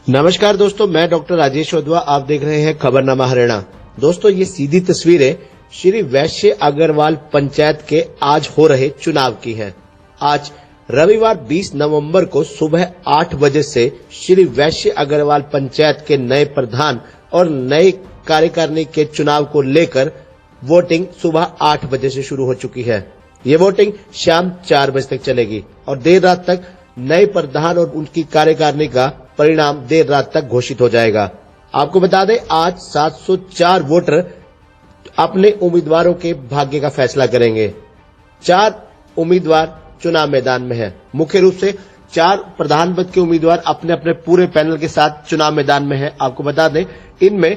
नमस्कार दोस्तों, मैं डॉक्टर राजेश वधवा। आप देख रहे हैं खबरनामा हरियाणा। दोस्तों, ये सीधी तस्वीरें श्री वैश्य अग्रवाल पंचायत के आज हो रहे चुनाव की हैं। आज रविवार 20 नवंबर को सुबह 8 बजे से श्री वैश्य अग्रवाल पंचायत के नए प्रधान और नए कार्यकारिणी के चुनाव को लेकर वोटिंग सुबह 8 बजे से शुरू हो चुकी है। ये वोटिंग शाम 4 बजे तक चलेगी और देर रात तक नए प्रधान और उनकी कार्यकारिणी का परिणाम देर रात तक घोषित हो जाएगा। आपको बता दें, आज 704 वोटर अपने उम्मीदवारों के भाग्य का फैसला करेंगे। 4 उम्मीदवार चुनाव मैदान में हैं। मुख्य रूप से 4 प्रधान पद के उम्मीदवार अपने अपने पूरे पैनल के साथ चुनाव मैदान में हैं। आपको बता दें, इनमें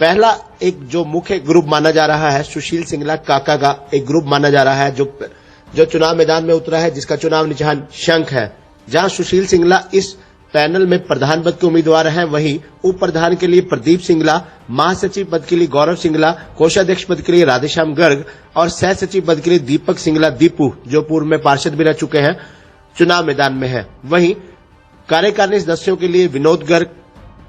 पहला एक जो मुख्य ग्रुप माना जा रहा है, सुशील सिंगला काका का एक ग्रुप माना जा रहा है जो चुनाव मैदान में उतरा है, जिसका चुनाव निशान शंख है। जहां सुशील सिंगला इस पैनल में प्रधान पद के उम्मीदवार हैं, वहीं उप प्रधान के लिए प्रदीप सिंगला, महासचिव पद के लिए गौरव सिंगला, कोषाध्यक्ष पद के लिए राधेश्याम गर्ग और सह सचिव पद के लिए दीपक सिंगला दीपू, जो पूर्व में पार्षद भी रह चुके हैं, चुनाव मैदान में है। वहीं कार्यकारिणी सदस्यों के लिए विनोद गर्ग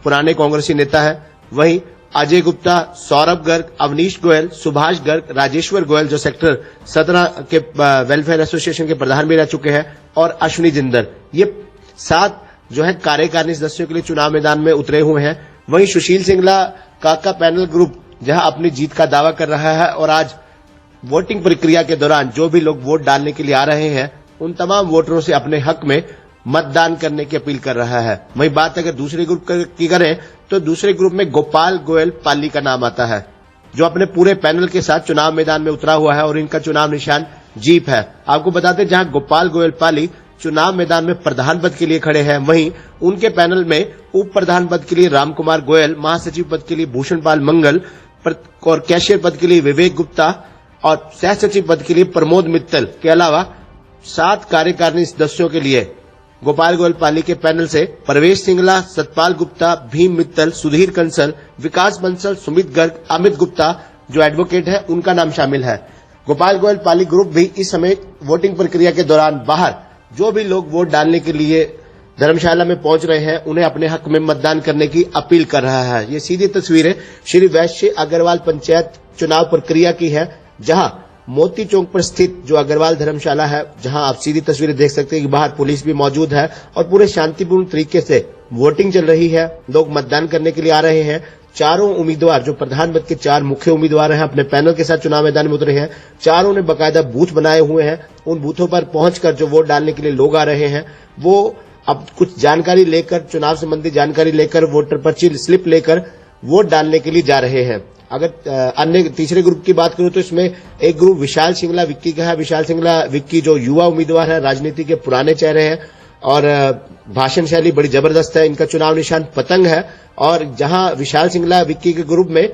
पुराने कांग्रेसी नेता है, वहीं अजय गुप्ता, सौरभ गर्ग, अवनीश गोयल, सुभाष गर्ग, राजेश्वर गोयल जो सेक्टर 17 के वेलफेयर एसोसिएशन के प्रधान भी रह चुके हैं, और अश्विनी जिंदल, ये 7 जो है कार्यकारिणी सदस्यों के लिए चुनाव मैदान में उतरे हुए हैं। वहीं सुशील सिंगला काका पैनल ग्रुप जहां अपनी जीत का दावा कर रहा है और आज वोटिंग प्रक्रिया के दौरान जो भी लोग वोट डालने के लिए आ रहे हैं, उन तमाम वोटरों से अपने हक में मतदान करने की अपील कर रहा है। वहीं बात अगर दूसरे ग्रुप की करें तो दूसरे ग्रुप में गोपाल गोयल पाली का नाम आता है, जो अपने पूरे पैनल के साथ चुनाव मैदान में उतरा हुआ है और इनका चुनाव निशान जीप है। आपको बताते हैं, जहां गोपाल गोयल पाली चुनाव मैदान में प्रधान पद के लिए खड़े हैं, वहीं उनके पैनल में उप प्रधान पद के लिए रामकुमार गोयल, महासचिव पद के लिए भूषण पाल मंगल और कैशियर पद के लिए विवेक गुप्ता और सह सचिव पद के लिए प्रमोद मित्तल के अलावा 7 कार्यकारिणी सदस्यों के लिए गोपाल गोयल पाली के पैनल से प्रवेश सिंगला, सतपाल गुप्ता, भीम मित्तल, सुधीर कंसल, विकास बंसल, सुमित गर्ग, अमित गुप्ता जो एडवोकेट है, उनका नाम शामिल है। गोपाल गोयल पाली ग्रुप भी इस समय वोटिंग प्रक्रिया के दौरान बाहर जो भी लोग वोट डालने के लिए धर्मशाला में पहुंच रहे हैं, उन्हें अपने हक में मतदान करने की अपील कर रहा है। ये सीधी तस्वीरें श्री वैश्य अग्रवाल पंचायत चुनाव प्रक्रिया की है, जहां मोती चौक पर स्थित जो अग्रवाल धर्मशाला है, जहां आप सीधी तस्वीरें देख सकते हैं कि बाहर पुलिस भी मौजूद है और पूरे शांतिपूर्ण तरीके से वोटिंग चल रही है। लोग मतदान करने के लिए आ रहे हैं। चारों उम्मीदवार जो प्रधान पद के 4 मुख्य उम्मीदवार हैं, अपने पैनल के साथ चुनाव मैदान में उतरे हैं। चारों ने बकायदा बूथ बनाए हुए हैं। उन बूथों पर पहुंचकर जो वोट डालने के लिए लोग आ रहे हैं, वो अब कुछ जानकारी लेकर, चुनाव संबंधी जानकारी लेकर, वोटर पर्ची स्लिप लेकर वोट डालने के लिए जा रहे हैं। अगर अन्य तीसरे ग्रुप की बात करूं तो इसमें एक ग्रुप विशाल सिंगला विक्की का है। विशाल सिंगला विक्की जो युवा उम्मीदवार है, राजनीति के पुराने चेहरे हैं और भाषण शैली बड़ी जबरदस्त है। इनका चुनाव निशान पतंग है और जहां विशाल सिंगला विक्की के ग्रुप में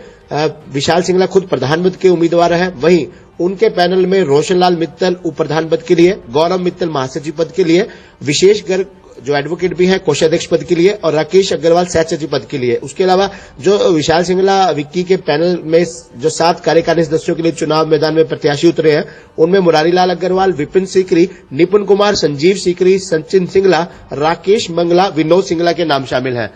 विशाल सिंगला खुद प्रधान पद के उम्मीदवार है, वहीं उनके पैनल में रोशनलाल मित्तल उप प्रधान पद के लिए, गौरव मित्तल महासचिव पद के लिए, विशेष गर्ग जो एडवोकेट भी है कोषाध्यक्ष पद के लिए और राकेश अग्रवाल सह सचिव पद के लिए। उसके अलावा जो विशाल सिंगला विक्की के पैनल में जो 7 कार्यकारिणी सदस्यों के लिए चुनाव मैदान में प्रत्याशी उतरे हैं, उनमें मुरारीलाल अग्रवाल, विपिन सीकरी, निपुण कुमार, संजीव सीकरी, सचिन सिंगला, राकेश मंगला, विनोद सिंगला के नाम शामिल हैं।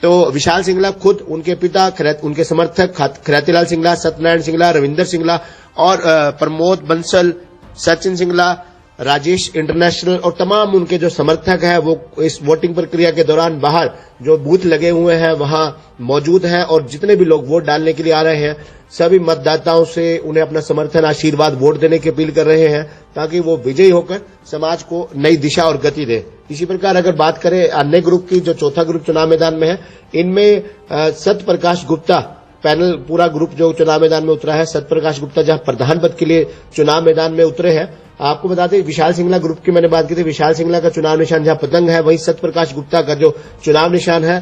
तो विशाल सिंगला खुद, उनके पिता, उनके समर्थक खरातीलाल सिंगला, सत्यनारायण सिंगला, रविंदर सिंगला और प्रमोद बंसल, सचिन सिंगला, राजेश इंटरनेशनल और तमाम उनके जो समर्थक हैं, वो इस वोटिंग प्रक्रिया के दौरान बाहर जो बूथ लगे हुए हैं वहां मौजूद हैं और जितने भी लोग वोट डालने के लिए आ रहे हैं, सभी मतदाताओं से उन्हें अपना समर्थन, आशीर्वाद, वोट देने की अपील कर रहे हैं ताकि वो विजयी होकर समाज को नई दिशा और गति दे। इसी प्रकार अगर बात करें अन्य ग्रुप की, जो चौथा ग्रुप चुनाव मैदान में है, इनमें सत्य प्रकाश गुप्ता पैनल पूरा ग्रुप जो चुनाव मैदान में उतरा है, सत्य प्रकाश गुप्ता जहां प्रधान पद के लिए चुनाव मैदान में उतरे हैं। आपको बता दें, विशाल सिंगला ग्रुप की मैंने बात की थी, विशाल सिंगला का चुनाव निशान जहां पतंग है, वहीं सत्य प्रकाश गुप्ता का जो चुनाव निशान है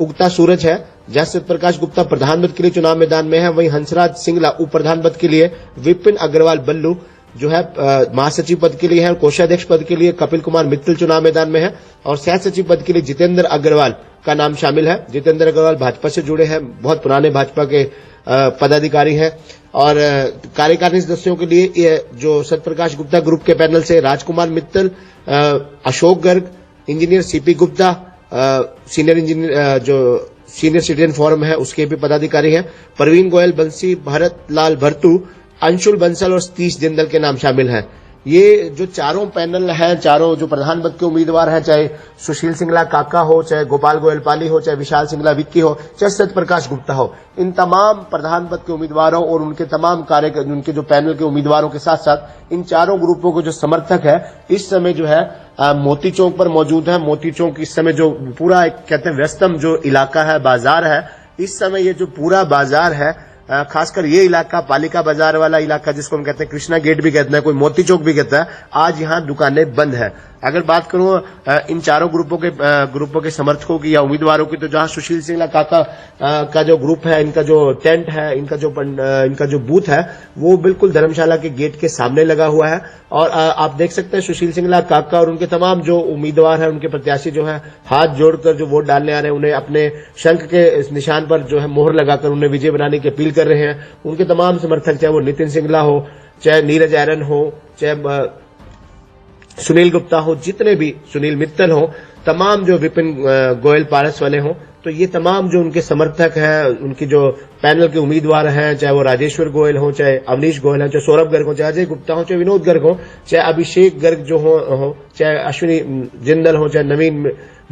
उगता सूरज है। जहां सत्य प्रकाश गुप्ता प्रधान पद के लिए चुनाव मैदान में है, वहीं हंसराज सिंगला उप प्रधान पद के लिए, विपिन अग्रवाल बल्लू जो है महासचिव पद के लिए है और कोषाध्यक्ष पद के लिए कपिल कुमार मित्तल चुनाव मैदान में है और सह सचिव पद के लिए जितेंद्र अग्रवाल का नाम शामिल है। जितेंद्र अग्रवाल भाजपा से जुड़े हैं, बहुत पुराने भाजपा के पदाधिकारी हैं और कार्यकारिणी सदस्यों के लिए जो सत्यप्रकाश गुप्ता ग्रुप के पैनल से Rajkumar Mittal, Ashok Garg, engineer CP Gupta, senior engineer जो सीनियर सिटीजन फोरम है उसके भी पदाधिकारी हैं। प्रवीण गोयल, बंसी, भरत लाल भरतू, अंशुल बंसल और सतीश जिंदल के नाम शामिल हैं। ये जो चारों पैनल हैं, चारों जो प्रधान पद के उम्मीदवार हैं, चाहे सुशील सिंगला काका हो, चाहे गोपाल गोयल पाली हो, चाहे विशाल सिंगला विक्की हो, चाहे सत्यप्रकाश गुप्ता हो, इन तमाम प्रधान पद के उम्मीदवारों और उनके तमाम उनके जो पैनल के उम्मीदवारों के साथ साथ इन चारों ग्रुपों को जो समर्थक है इस समय जो है मोती चौक पर मौजूद है। मोती चौक इस समय जो पूरा एक कहते हैं व्यस्तम जो इलाका है, बाजार है, इस समय ये जो पूरा बाजार है, खासकर ये इलाका पालिका बाजार वाला इलाका जिसको हम कहते हैं कृष्णा गेट भी कहते हैं, कोई मोती चौक भी कहता है, आज यहाँ दुकानें बंद है। अगर बात करूं इन चारों ग्रुपों के समर्थकों की या उम्मीदवारों की, तो जहां सुशील सिंगला काका का जो ग्रुप है, इनका जो टेंट है, इनका जो बूथ है, वो बिल्कुल धर्मशाला के गेट के सामने लगा हुआ है। और आप देख सकते हैं सुशील सिंगला काका और उनके तमाम जो उम्मीदवार हैं, उनके प्रत्याशी जो है हाथ जोड़कर जो वोट डालने आ रहे हैं, उन्हें अपने शंख के निशान पर जो है मोहर लगाकर उन्हें विजय बनाने की अपील कर रहे हैं। उनके तमाम समर्थक, चाहे वो नितिन सिंगला हो, चाहे नीरज एरन हो, चाहे सुनील गुप्ता हो, जितने भी सुनील मित्तल हो, तमाम जो विपिन गोयल पारस वाले हो, तो ये तमाम जो उनके समर्थक हैं, उनकी जो पैनल के उम्मीदवार हैं, चाहे वो राजेश्वर गोयल हो, चाहे अवनीश गोयल हो, चाहे सौरभ गर्ग हो, चाहे अजय गुप्ता हो, चाहे विनोद गर्ग हो, चाहे अभिषेक गर्ग जो हो, चाहे अश्विनी जिंदल हो, चाहे नवीन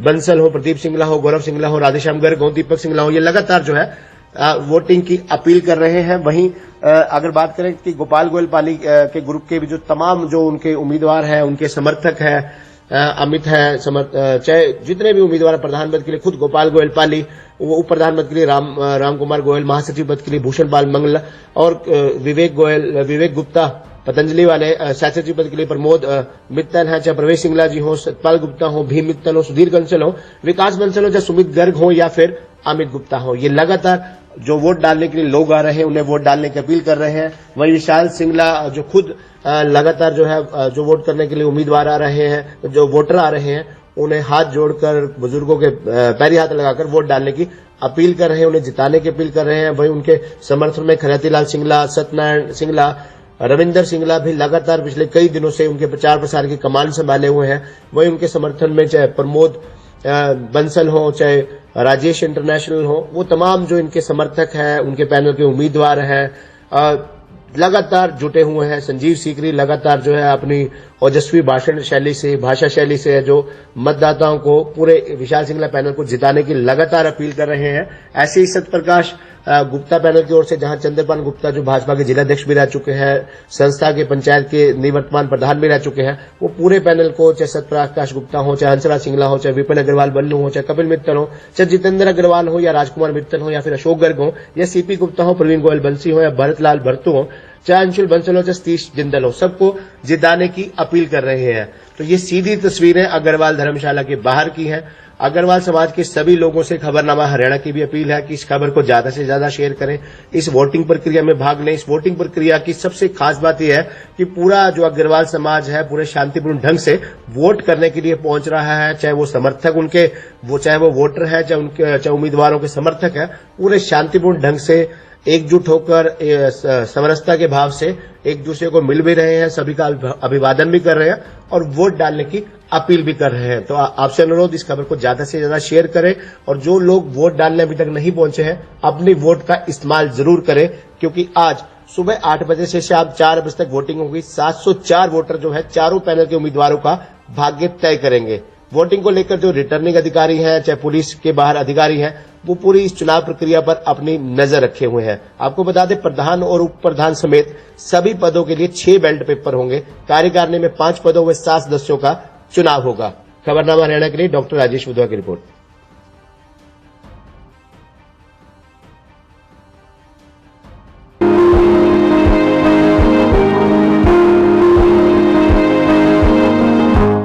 बंसल हो, प्रदीप सिंगला हो, गौरव सिंगला हो, राधेश्याम गर्ग हो, दीपक सिंगला हो, ये लगातार जो है वोटिंग की अपील कर रहे हैं। वहीं अगर बात करें कि गोपाल गोयल पाली के ग्रुप के भी जो तमाम जो उनके उम्मीदवार हैं, उनके समर्थक हैं, अमित है, चाहे जितने भी उम्मीदवार प्रधान पद के लिए, खुद गोपाल गोयल पाली, वो उप प्रधान पद के लिए राम कुमार गोयल, महासचिव पद के लिए भूषण पाल मंगल और विवेक गुप्ता पतंजलि वाले, सचिव पद के लिए प्रमोद मित्तल हैं, चाहे प्रवेश सिंगला जी हो, सतपाल गुप्ता हो, भीम मित्तल हो, सुधीर कंसल हो, विकास बंसल हो, चाहे सुमित गर्ग हो या फिर अमित गुप्ता हो, ये लगातार जो वोट डालने के लिए लोग आ रहे हैं, उन्हें वोट डालने की अपील कर रहे हैं। वहीं विशाल सिंगला जो खुद लगातार जो है जो वोट करने के लिए उम्मीदवार आ रहे हैं, जो वोटर आ रहे हैं, उन्हें हाथ जोड़कर बुजुर्गों के पैरी हाथ लगाकर वोट डालने की अपील कर रहे हैं, उन्हें जिताने की अपील कर रहे हैं। वहीं उनके समर्थन में खरतीलाल सिंगला, सत्यनारायण सिंगला, रविंदर सिंगला भी लगातार पिछले कई दिनों से उनके प्रचार प्रसार की कमान संभाले हुए हैं। वहीं उनके समर्थन में चाहे प्रमोद बंसल हो, चाहे राजेश इंटरनेशनल हो, वो तमाम जो इनके समर्थक हैं, उनके पैनल के उम्मीदवार हैं, लगातार जुटे हुए हैं। संजीव सीकरी लगातार जो है अपनी ओजस्वी भाषा शैली से जो मतदाताओं को, पूरे विशाल सिंगला पैनल को जिताने की लगातार अपील कर रहे हैं। ऐसे ही सत्यप्रकाश गुप्ता पैनल की ओर से, जहां चंद्रपाल गुप्ता जो भाजपा के जिलाध्यक्ष भी रह चुके हैं, संस्था के पंचायत के निवर्तमान प्रधान भी रह चुके हैं, वो पूरे पैनल को, चाहे सत्यप्रकाश गुप्ता हो, चाहे हंसराज सिंगला हो, चाहे विपिन अग्रवाल बन्नू हो, चाहे कपिल मित्तल हो, चाहे जितेंद्र अग्रवाल हो, या राजकुमार मित्तल हो, या फिर अशोक गर्ग हो, या सीपी गुप्ता हो, प्रवीण गोयल बंसी हो, या भरत लाल भरतू हो, चाहे अंशुल बंसल हो, चाहे सतीश जिंदल हो, सबको जिताने की अपील कर रहे हैं। तो ये सीधी तस्वीरें अग्रवाल धर्मशाला के बाहर की हैं। अग्रवाल समाज के सभी लोगों से खबरनामा हरियाणा की भी अपील है कि इस खबर को ज्यादा से ज्यादा शेयर करें, इस वोटिंग प्रक्रिया में भाग लें। इस वोटिंग प्रक्रिया की सबसे खास बात यह है कि पूरा जो अग्रवाल समाज है, पूरे शांतिपूर्ण ढंग से वोट करने के लिए पहुंच रहा है, चाहे वो समर्थक उनके, चाहे वो वोटर है, चाहे उम्मीदवारों के समर्थक है, पूरे शांतिपूर्ण ढंग से एकजुट होकर समरसता के भाव से एक दूसरे को मिल भी रहे हैं, सभी का अभिवादन भी कर रहे हैं और वोट डालने की अपील भी कर रहे हैं। तो आपसे अनुरोध, इस खबर को ज्यादा से ज्यादा शेयर करें और जो लोग वोट डालने अभी तक नहीं पहुंचे हैं, अपनी वोट का इस्तेमाल जरूर करें, क्योंकि आज सुबह 8 बजे से शाम 4 बजे तक वोटिंग होगी। 704 वोटर जो है चारों पैनल के उम्मीदवारों का भाग्य तय करेंगे। वोटिंग को लेकर जो रिटर्निंग अधिकारी हैं, चाहे पुलिस के बाहर अधिकारी हैं, वो पूरी इस चुनाव प्रक्रिया पर अपनी नजर रखे हुए हैं। आपको बता दें, प्रधान और उप प्रधान समेत सभी पदों के लिए 6 बैलेट पेपर होंगे। कार्यकारिणी में 5 पदों व 7 सदस्यों का चुनाव होगा। खबरनामा हरियाणा के लिए डॉक्टर राजेश वधवा की रिपोर्ट।